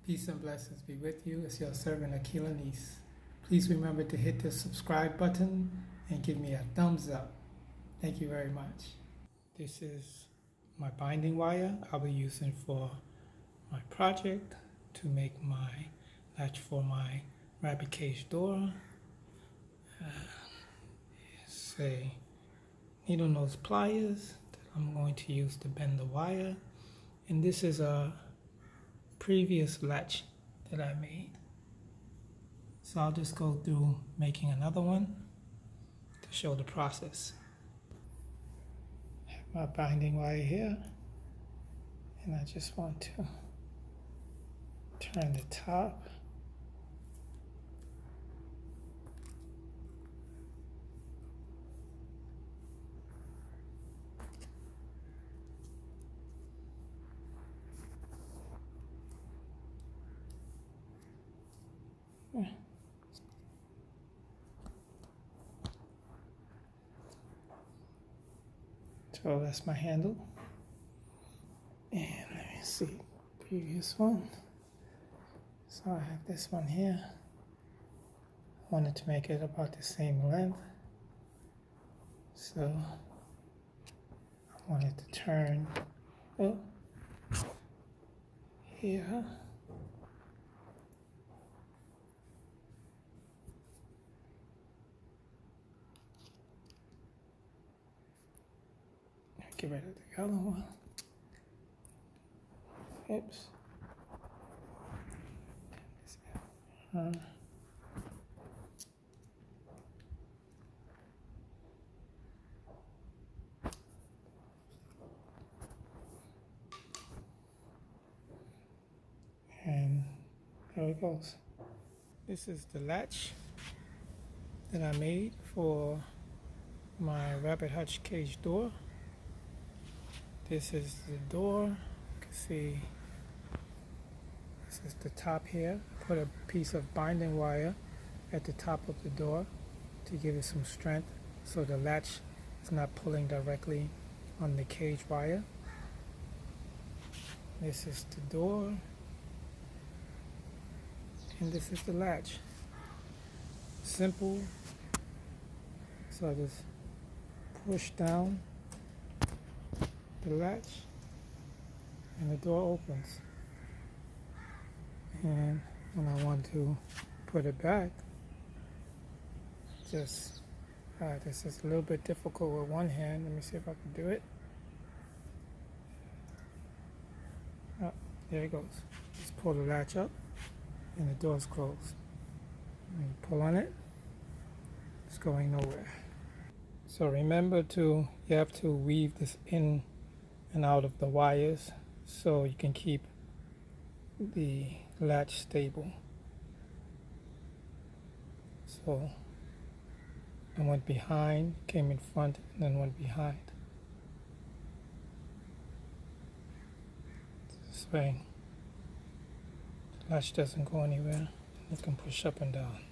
Peace and blessings be with you. It's your servant Akila Nice. Please remember to hit the subscribe button and give me a thumbs up. Thank you very much. This is my binding wire I'll be using for my project to make my latch for my rabbit cage door. It's a needle nose pliers that I'm going to use to bend the wire, and this is a previous latch that I made. So I'll just go through making another one to show the process. I have my binding wire here, and I just want to turn the top. So that's my handle. And let me see, previous one. So I have this one here. I wanted to make it about the same length. So I wanted to turn here. Get rid of the other one. Oops. And there it goes. This is the latch that I made for my rabbit hutch cage door. This is the door. You can see this is the top here. Put a piece of binding wire at the top of the door to give it some strength so the latch is not pulling directly on the cage wire. This is the door, and this is the latch. Simple. So I just push down the latch and the door opens. And when I want to put it back, this is a little bit difficult with one hand. Let me see if I can do it. Oh, there it goes. Just pull the latch up and the door's closed. When you pull on it, it's going nowhere. So remember you have to weave this in and out of the wires so you can keep the latch stable. So I went behind, came in front, and then went behind. This way the latch doesn't go anywhere. You can push up and down.